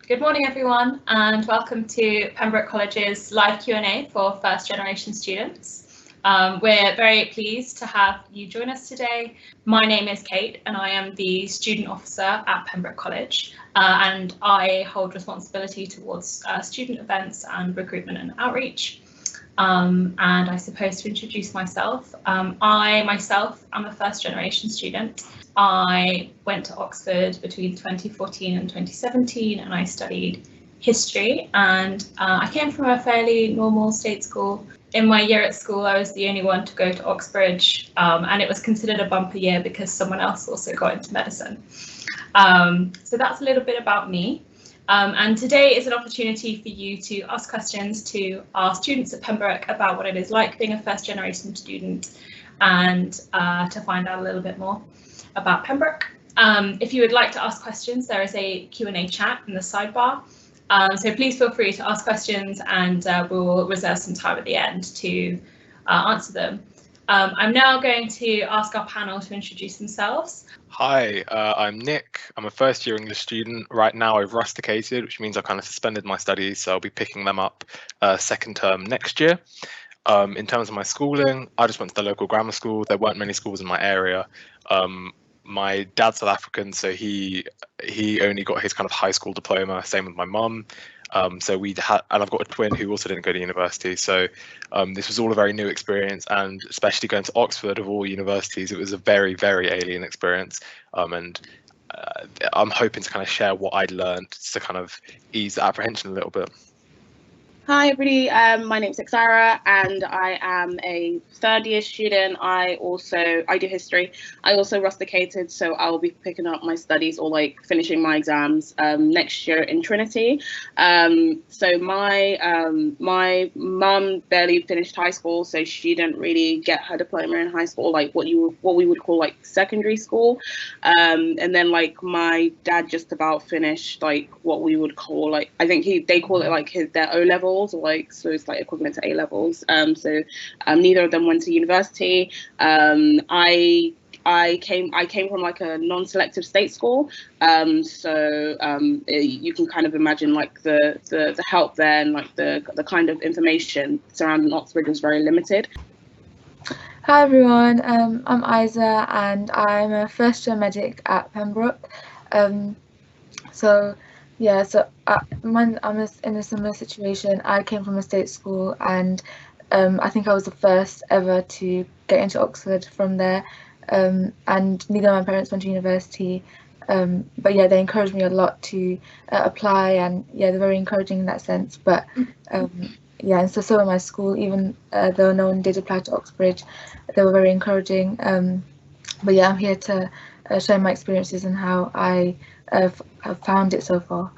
Good morning, everyone, and welcome to Pembroke College's live Q&A for first generation students. We're very pleased to have you join us today. My name is Kate and I am the student officer at Pembroke College, and I hold responsibility towards student events and recruitment and outreach. And I suppose to introduce myself, I myself am a first generation student. I went to Oxford between 2014 and 2017 and I studied history, and I came from a fairly normal state school. In my year at school, I was the only one to go to Oxbridge, and it was considered a bumper year because someone else also got into medicine. So that's a little bit about me. And today is an opportunity for you to ask questions to our students at Pembroke about what it is like being a first generation student, and to find out a little bit more about Pembroke. If you would like to ask questions, there is a Q&A chat in the sidebar. So please feel free to ask questions, and we'll reserve some time at the end to answer them. I'm now going to ask our panel to introduce themselves. Hi, I'm Nick. I'm a first year English student. Right now I've rusticated, which means I kind of suspended my studies, so I'll be picking them up second term next year. In terms of my schooling, I just went to the local grammar school. There weren't many schools in my area. My dad's South African, so he only got his kind of high school diploma, same with my mum. So we had, and I've got a twin who also didn't go to university. So this was all a very new experience, and especially going to Oxford of all universities, it was a very, very alien experience. And I'm hoping to kind of share what I'd learned to kind of ease the apprehension a little bit. Hi everybody, my name's Xaira and I am a third year student. I do history. I also rusticated, so I'll be picking up my studies or like finishing my exams next year in Trinity. So my mum barely finished high school, so she didn't really get her diploma in high school, like what we would call like secondary school. And then like my dad just about finished like what we would call like, I think they call it like their O levels, or like, so it's like equivalent to A levels. So neither of them went to university. I came from like a non-selective state school, so you can kind of imagine like the help there, and like the kind of information surrounding Oxford was very limited. Hi everyone, I'm Iza and I'm a first year medic at Pembroke. I'm in a similar situation. I came from a state school, and I think I was the first ever to get into Oxford from there. And neither of my parents went to university, but yeah, they encouraged me a lot to apply, and yeah, they're very encouraging in that sense. But yeah, and so in my school, even though no one did apply to Oxbridge, they were very encouraging. But yeah, I'm here to share my experiences and how I have found it so far.